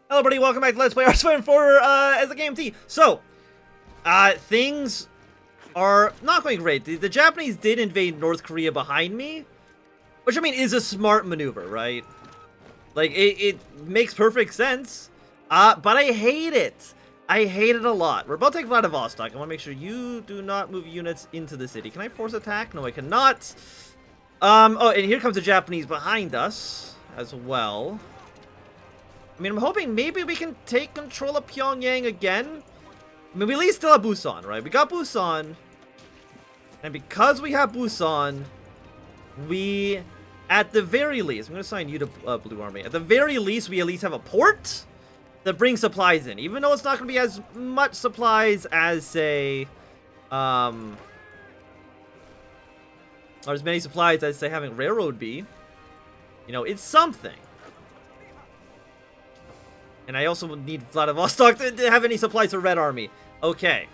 Hello, everybody. Welcome back to Let's Play HOI4 as a KMT. So, things are not going great. The Japanese did invade North Korea behind me, which I mean is a smart maneuver, right? Like it makes perfect sense. But I hate it. I hate it a lot. We're about to take Vladivostok. I want to make sure you do not move units into the city. Can I force attack? No, I cannot. Oh, and here comes the Japanese behind us as well. I mean, I'm hoping maybe we can take control of Pyongyang again. I mean, we at least still have Busan, right? We got Busan. And because we have Busan, we, at the very least, I'm going to assign you to Blue Army. At the very least, we at least have a port that brings supplies in. Even though it's not going to be as much supplies as, say, or as many supplies as, say, having railroad be. You know, it's something. And I also need Vladivostok to have any supplies for Red Army. Okay.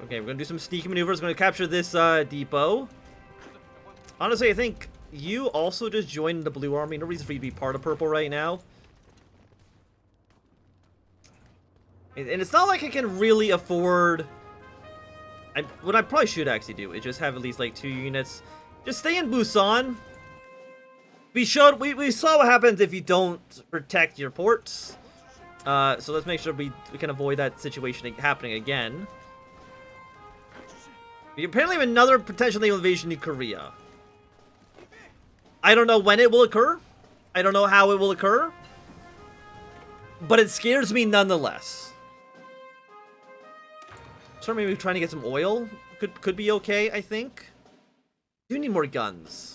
Okay, we're going to do some sneaky maneuvers. We're going to capture this depot. Honestly, I think you also just joined the Blue Army. No reason for you to be part of Purple right now. And it's not like I can really afford... what I probably should actually do is just have at least like 2 units. Just stay in Busan. We saw what happens if you don't protect your ports. So let's make sure we can avoid that situation happening again. We apparently have another potential naval invasion in Korea. I don't know when it will occur. I don't know how it will occur. But it scares me nonetheless. So maybe trying to get some oil could be okay, I think. Do need more guns.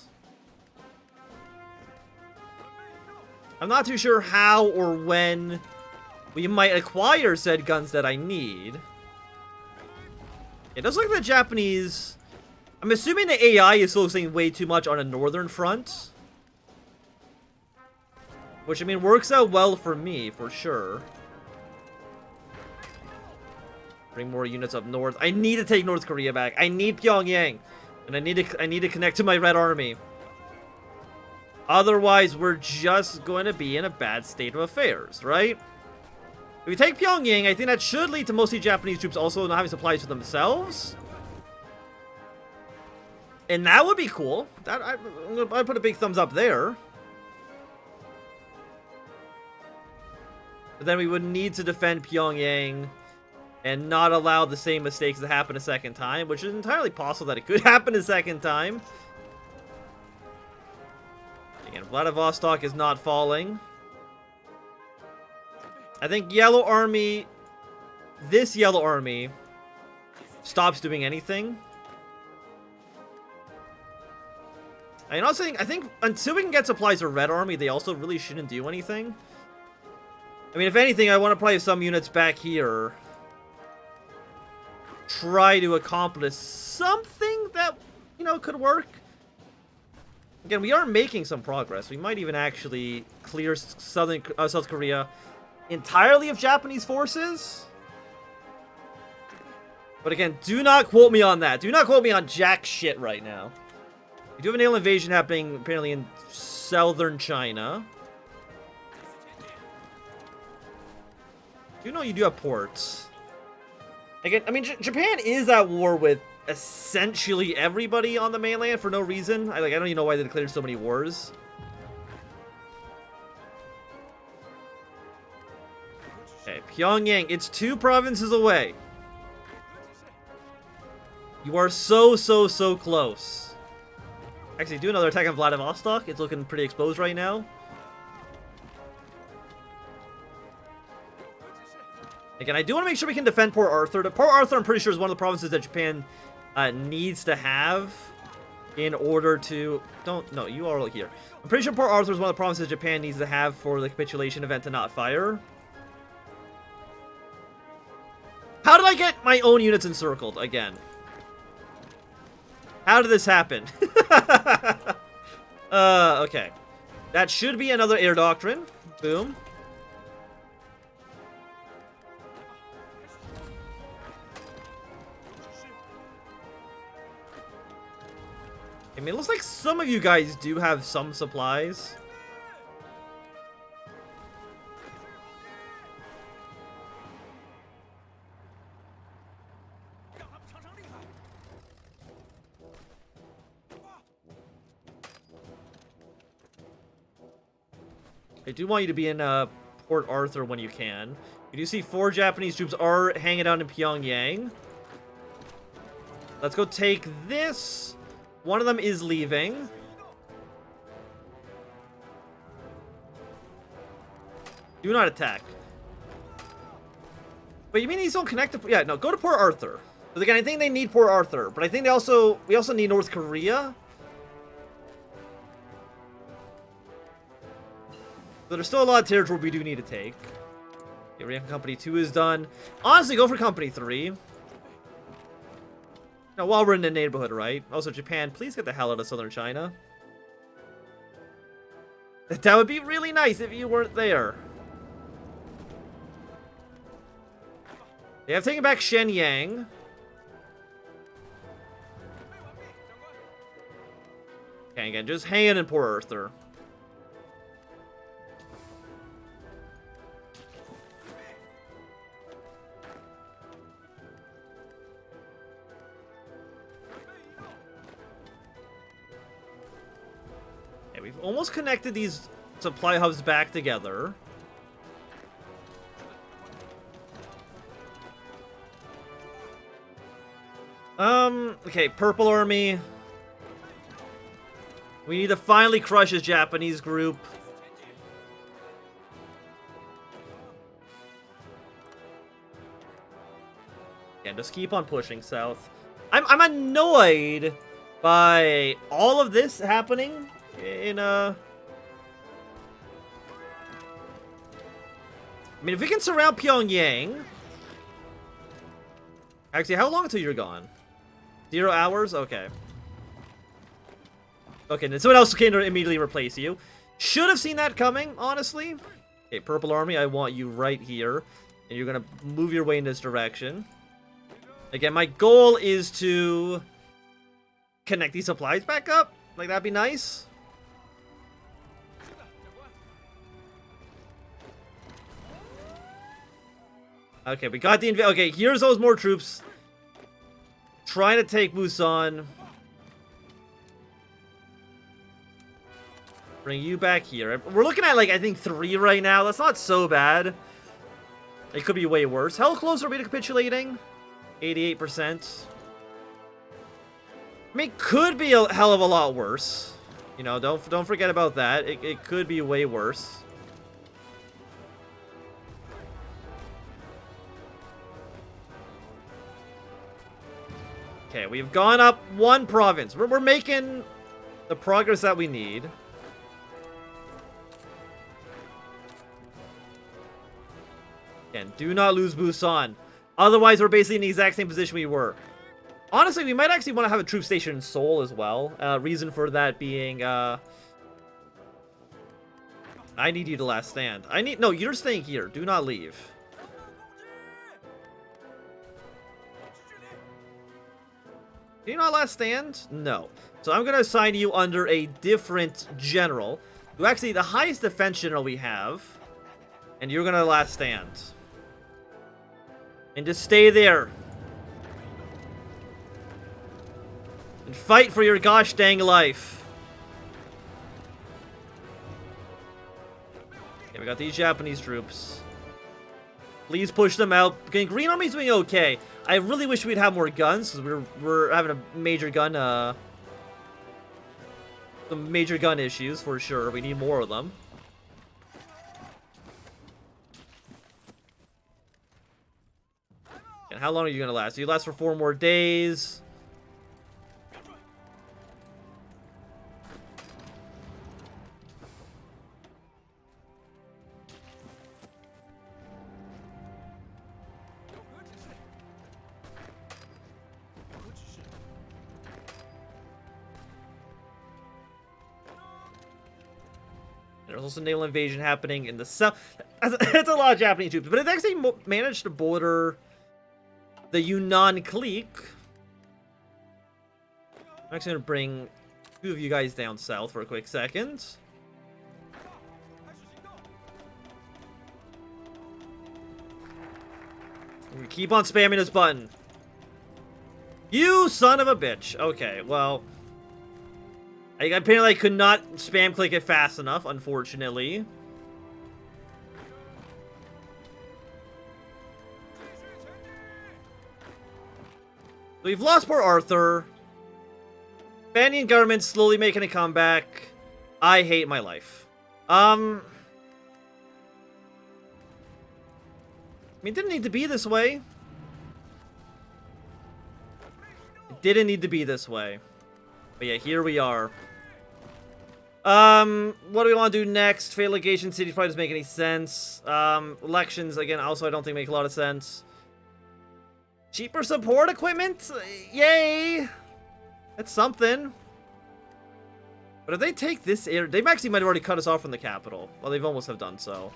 I'm not too sure how or when we might acquire said guns that I need. It does look like the Japanese... I'm assuming the AI is focusing way too much on a northern front. Which, I mean, works out well for me, for sure. Bring more units up north. I need to take North Korea back. I need Pyongyang. And I need to connect to my Red Army. Otherwise, we're just going to be in a bad state of affairs, right? If we take Pyongyang, I think that should lead to mostly Japanese troops also not having supplies for themselves. And that would be cool. I'd put a big thumbs up there. But then we would need to defend Pyongyang and not allow the same mistakes to happen a second time, which is entirely possible that it could happen a second time. Again, Vladivostok is not falling. I think Yellow Army, this Yellow Army, stops doing anything. I also think until we can get supplies for Red Army, they also really shouldn't do anything. I mean, if anything, I want to probably have some units back here. Try to accomplish something that, you know, could work. Again, we are making some progress. We might even actually clear South Korea entirely of Japanese forces. But again, do not quote me on that. Do not quote me on jack shit right now. We do have a naval invasion happening apparently in southern China. You know you do have ports. Again, I mean, Japan is at war with essentially everybody on the mainland for no reason. I don't even know why they declared so many wars. Okay, Pyongyang, it's 2 provinces away. You are so close. Actually, do another attack on Vladivostok. It's looking pretty exposed right now. Again, I do want to make sure we can defend Port Arthur. Port Arthur, I'm pretty sure, is one of the provinces that Japan needs to have in order to... No, you are here. I'm pretty sure Port Arthur is one of the provinces Japan needs to have for the capitulation event to not fire. How did I get my own units encircled again? How did this happen? Okay. That should be another air doctrine. Boom. mean, it looks like some of you guys do have some supplies. I do want you to be in Port Arthur when you can. You do see 4 Japanese troops are hanging out in Pyongyang. Let's go take this. One of them is leaving. Do not attack. But you mean these don't connect to... Yeah, no, go to Port Arthur. Because again, I think they need Port Arthur. But I think we also need North Korea. So there's still a lot of territory we do need to take. Okay, Reorganizing Company 2 is done. Honestly, go for Company 3. Now, while we're in the neighborhood, right? Also, Japan, please get the hell out of southern China. That would be really nice if you weren't there. They have taken back Shenyang. Okay, again, just hang in Port Arthur. We've almost connected these supply hubs back together. Okay, Purple Army. We need to finally crush this Japanese group. And just keep on pushing south. I'm annoyed by all of this happening in I mean, if we can surround Pyongyang. Actually, how long until you're gone? 0 hours? Okay. Okay, then someone else can immediately replace you. Should have seen that coming, honestly. Okay, Purple Army, I want you right here. And you're gonna move your way in this direction. Again, my goal is to connect these supplies back up. Like, that'd be nice. Okay, we got the invade. Okay, here's those more troops. Trying to take Busan. Bring you back here. We're looking at, like, I think 3 right now. That's not so bad. It could be way worse. How close are we to capitulating? 88%. I mean, could be a hell of a lot worse. You know, don't forget about that. It could be way worse. Okay, we've gone up 1 province. We're making the progress that we need. Again, do not lose Busan. Otherwise, we're basically in the exact same position we were. Honestly, we might actually want to have a troop station in Seoul as well. Reason for that being, I need you to last stand. No, you're staying here. Do not leave. Do you not last stand? No. So I'm going to assign you under a different general. Who actually, the highest defense general we have. And you're going to last stand. And just stay there. And fight for your gosh dang life. Okay, we got these Japanese troops. Please push them out. Okay, Green Army's doing okay. I really wish we'd have more guns, because we're having a major gun, some major gun issues, for sure. We need more of them. And how long are you going to last? You last for 4 more days. There's also naval invasion happening in the south. It's a lot of Japanese troops, but it's actually managed to border the Yunnan clique. I'm actually going to bring Two of you guys down south for a quick second. We keep on spamming this button. You son of a bitch. Okay, well. Apparently I could not spam click it fast enough, unfortunately. We've lost Port Arthur. Banyan government slowly making a comeback. I hate my life. I mean, it didn't need to be this way. It didn't need to be this way. But yeah, here we are. What do we want to do next? Fatal Legation City probably doesn't make any sense. Elections, again, also I don't think make a lot of sense. Cheaper support equipment? Yay! That's something. But if they take this area, they actually might have already cut us off from the capital. Well, they've almost have done so.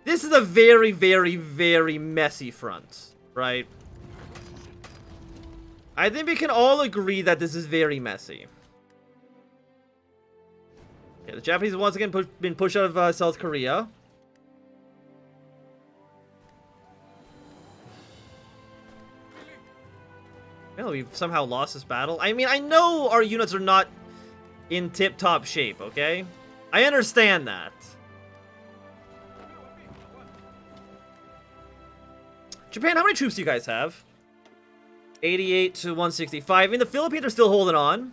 This is a very, very, very messy front, right? I think we can all agree that this is very messy. Yeah, the Japanese have once again been pushed out of South Korea. Well, we've somehow lost this battle. I mean, I know our units are not in tip-top shape, okay? I understand that. Japan, how many troops do you guys have? 88 to 165. I mean, the Philippines are still holding on.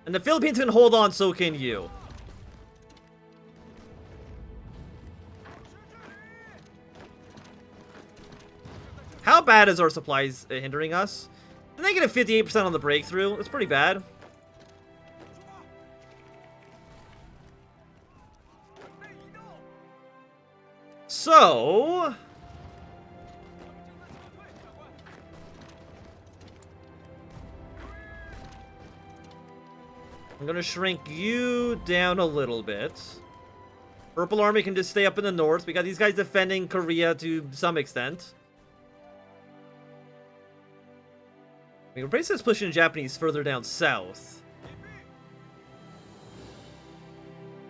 And the Philippines can hold on, so can you. How bad is our supplies hindering us? The negative 58% on the breakthrough. That's pretty bad. So... I'm gonna shrink you down a little bit. Purple Army can just stay up in the north. We got these guys defending Korea to some extent. I mean, we're basically just pushing the Japanese further down south.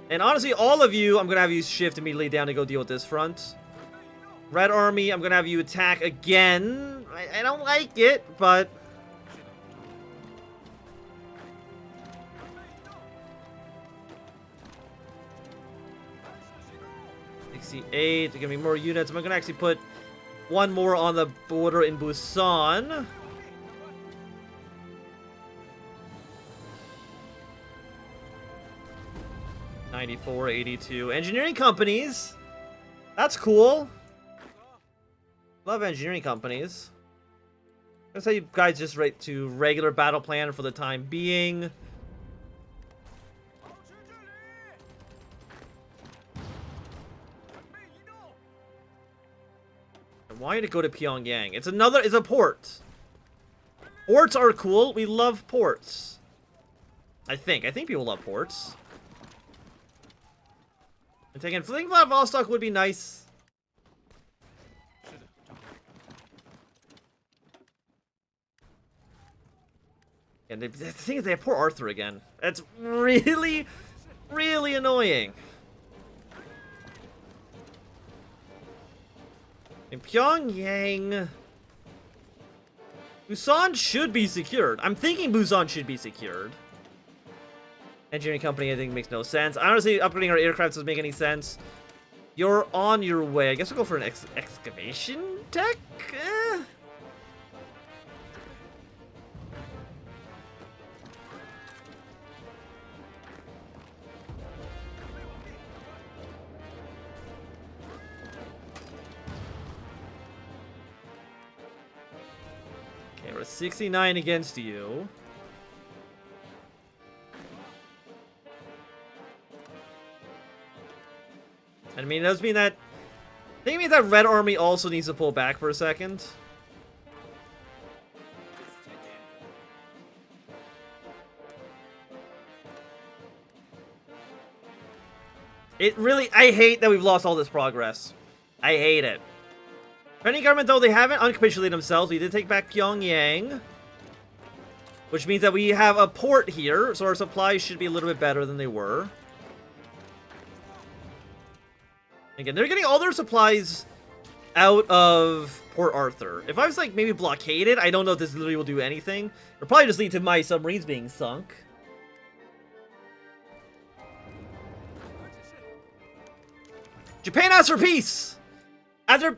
And honestly, all of you, I'm gonna have you shift immediately down to go deal with this front. Red Army, I'm gonna have you attack again. I don't like it, but... 68, to give me more units. I'm gonna actually put one more on the border in Busan. $94, $82. Engineering companies. That's cool. Love engineering companies. Let's say you guys just write to regular battle plan for the time being. Why did it go to Pyongyang? It's a port. Ports are cool. We love ports. I think people love ports. And taking Vladivostok would be nice. And the thing is, they have Port Arthur again. That's really, really annoying. In Pyongyang, Busan should be secured. I'm thinking Busan should be secured. Engineering company, I think, makes no sense. Honestly, upgrading our aircraft doesn't make any sense. You're on your way. I guess we'll go for an excavation tech? Okay, we're 69 against you. I mean, it does mean that... I think it means that Red Army also needs to pull back for a second. It really... I hate that we've lost all this progress. I hate it. Chinese government, though, they haven't uncapitulated themselves. We did take back Pyongyang. Which means that we have a port here, so our supplies should be a little bit better than they were. Again, they're getting all their supplies out of Port Arthur. If I was, like, maybe blockaded, I don't know if this literally will do anything. It'll probably just lead to my submarines being sunk. Japan asks for peace! After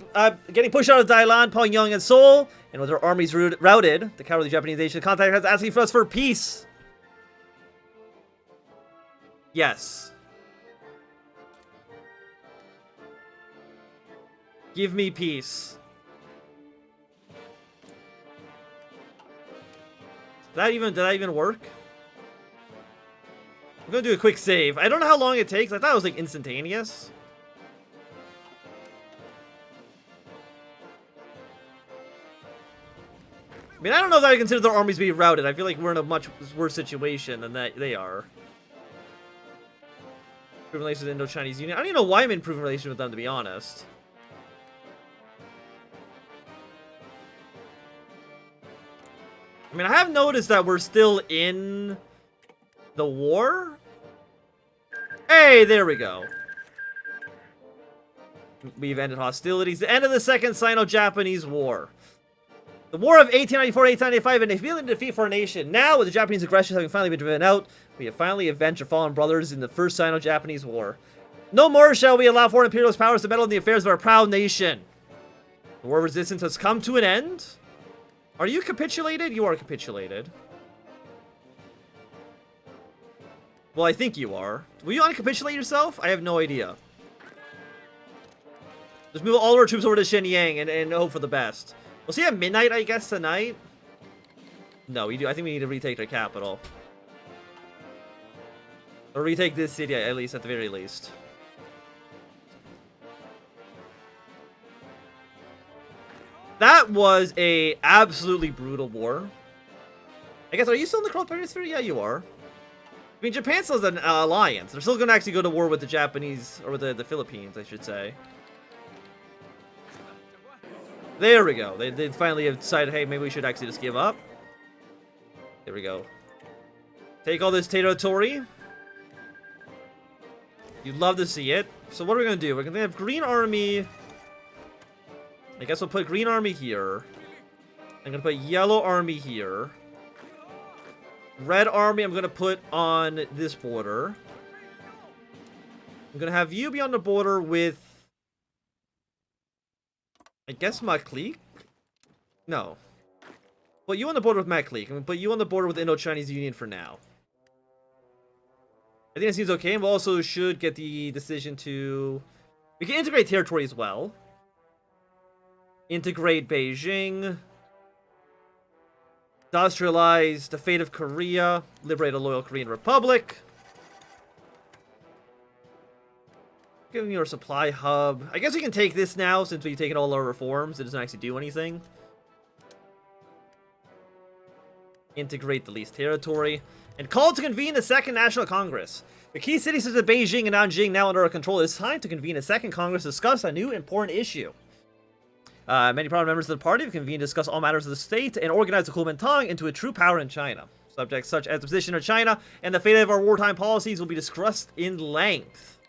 getting pushed out of Dailan, Pyongyang, and Seoul, and with their armies routed, the cowardly Japanese nation contact us asking for us for peace. Yes. Give me peace. Did that even work? I'm gonna do a quick save. I don't know how long it takes. I thought it was like instantaneous. I mean, I don't know if I consider their armies being routed. I feel like we're in a much worse situation than that they are. Improving relations with the Indo-Chinese Union. I don't even know why I'm in improving relations with them, to be honest. I mean, I have noticed that we're still in the war. Hey, there we go. We've ended hostilities. The end of the Second Sino-Japanese War. The War of 1894-1895, and a feeling defeat for our nation. Now, with the Japanese aggression having finally been driven out, we have finally avenged our fallen brothers in the First Sino-Japanese War. No more shall we allow foreign imperialist powers to meddle in the affairs of our proud nation. The war of resistance has come to an end. Are you capitulated? You are capitulated. Well, I think you are. Will you uncapitulate yourself? I have no idea. Just move all our troops over to Shenyang and hope for the best. We'll see at midnight, I guess, tonight. No, we do. I think we need to retake their capital. Or retake this city, at least, at the very least. That was a absolutely brutal war. I guess, are you still in the Cold Hemisphere? Yeah, you are. I mean, Japan still has an alliance. They're still going to actually go to war with the Japanese, or with the Philippines, I should say. There we go. They finally have decided, hey, maybe we should actually just give up. There we go. Take all this territory. You'd love to see it. So what are we going to do? We're going to have Green Army. I guess we'll put Green Army here. I'm going to put Yellow Army here. Red Army I'm going to put on this border. I'm going to have you be on the border with, I guess, Maklik? No. Put you on the border with Maklik. I'm going to put you on the border with the Indo-Chinese Union for now. I think that seems okay. And we also should get the decision to... We can integrate territory as well. Integrate Beijing. Industrialize the fate of Korea. Liberate a loyal Korean Republic. Giving you our supply hub. I guess we can take this now since we've taken all our reforms. It doesn't actually do anything. Integrate the least territory. And call to convene the Second National Congress. The key cities of Beijing and Nanjing now under our control. It's time to convene a second Congress to discuss a new important issue. Many prominent members of the party have convened to discuss all matters of the state and organize the Kuomintang into a true power in China. Subjects such as the position of China and the fate of our wartime policies will be discussed in length.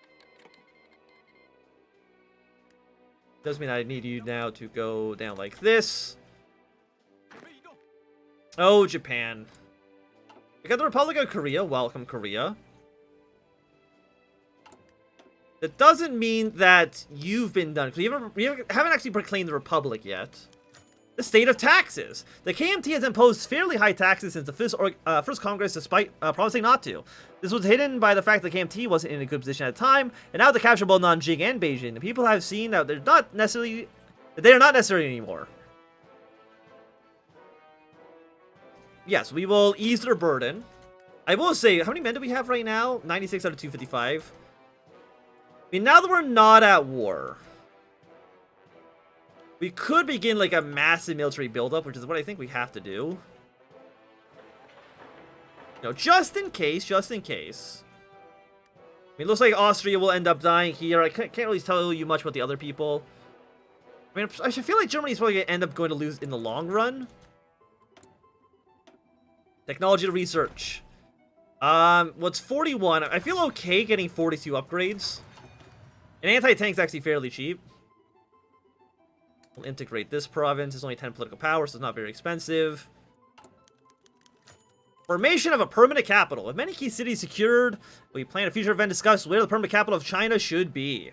Does mean I need you now to go down like this. Oh, Japan. We got the Republic of Korea. Welcome, Korea. That doesn't mean that you've been done. We haven't actually proclaimed the Republic yet. The state of taxes. The KMT has imposed fairly high taxes since the first Congress, despite promising not to. This was hidden by the fact that the KMT wasn't in a good position at the time, and now the capture both Nanjing and Beijing, the people have seen that they are not necessary anymore. Yes, we will ease their burden. I will say, how many men do we have right now? 96 out of 255. I mean, now that we're not at war, we could begin like a massive military buildup, which is what I think we have to do. You know, just in case, just in case. I mean, it looks like Austria will end up dying here. I can't really tell you much about the other people. I I mean, I feel like Germany's probably going to end up going to lose in the long run. Technology to research. What's 41? I feel okay getting 42 upgrades. An anti-tank's actually fairly cheap. We'll integrate this province. It's only 10 political power, so it's not very expensive. Formation of a permanent capital. With many key cities secured, we plan a future event discussed where the permanent capital of China should be.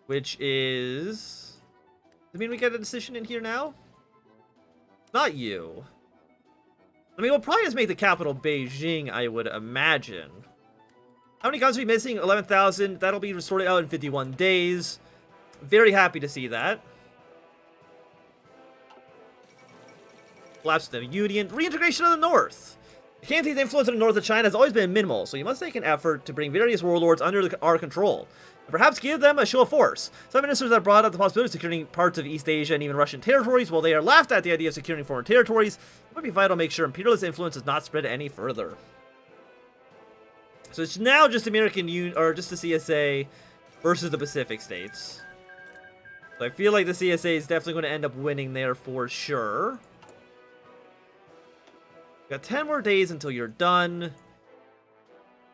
Which is... Does it mean we get a decision in here now? Not you. I mean, we'll probably just make the capital Beijing, I would imagine. How many guns are we missing? 11,000. That'll be sorted out in 51 days. Very happy to see that. Collapse of the Union. Reintegration of the North. The KMT's influence in the north of China has always been minimal, so you must make an effort to bring various warlords under our control. And perhaps give them a show of force. Some ministers have brought up the possibility of securing parts of East Asia and even Russian territories. While they are laughed at the idea of securing foreign territories, it would be vital to make sure imperialist influence does not spread any further. So it's now just American Union, or just the CSA versus the Pacific states. So I feel like the CSA is definitely going to end up winning there for sure. Got 10 more days until you're done.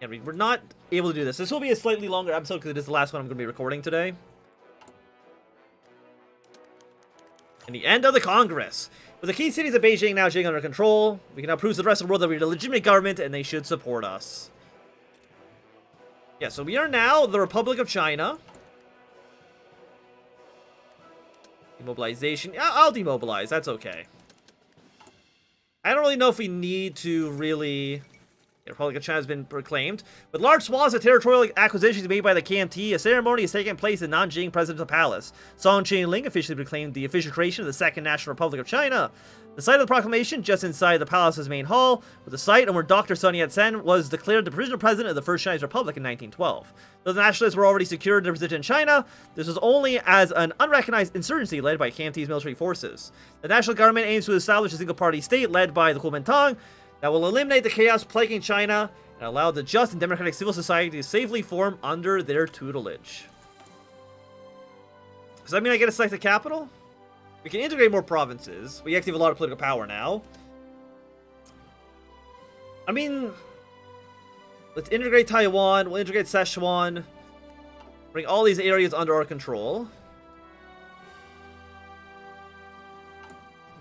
And we're not able to do this. This will be a slightly longer episode because it is the last one I'm going to be recording today. And the end of the Congress. With the key cities of Beijing now under control, we can now prove to the rest of the world that we're a legitimate government and they should support us. Yeah, so we are now the Republic of China. Demobilization. Yeah, I'll demobilize. That's okay. I don't really know if we need to really... The Republic of China has been proclaimed. With large swaths of territorial acquisitions made by the KMT, a ceremony is taking place in Nanjing Presidential Palace. Song Qianling officially proclaimed the official creation of the Second National Republic of China. The site of the proclamation, just inside the palace's main hall, was the site on where Dr. Sun Yat-sen was declared the provisional president of the First Chinese Republic in 1912. Though the nationalists were already secured their position in China, this was only as an unrecognized insurgency led by KMT's military forces. The national government aims to establish a single-party state led by the Kuomintang that will eliminate the chaos plaguing China and allow the just and democratic civil society to safely form under their tutelage. Does that mean I get to select the capital? We can integrate more provinces. We actually have a lot of political power now. I mean, let's integrate Taiwan. We'll integrate Sichuan. Bring all these areas under our control.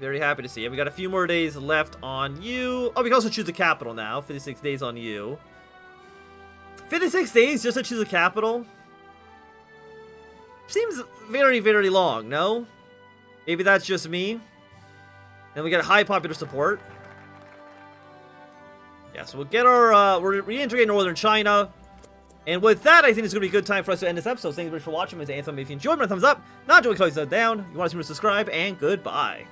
Very happy to see it. We got a few more days left on you. Oh, we can also choose the capital now. 56 days on you. 56 days just to choose a capital? Seems very, very long, no? Maybe that's just me. Then we get high popular support. Yeah, so we'll get our, we're reintegrating Northern China. And with that, I think it's going to be a good time for us to end this episode. Thank you very much for watching. My name is Anthem. If you enjoyed, my thumbs up. Not enjoying, close that down. You want to see me, subscribe, and goodbye.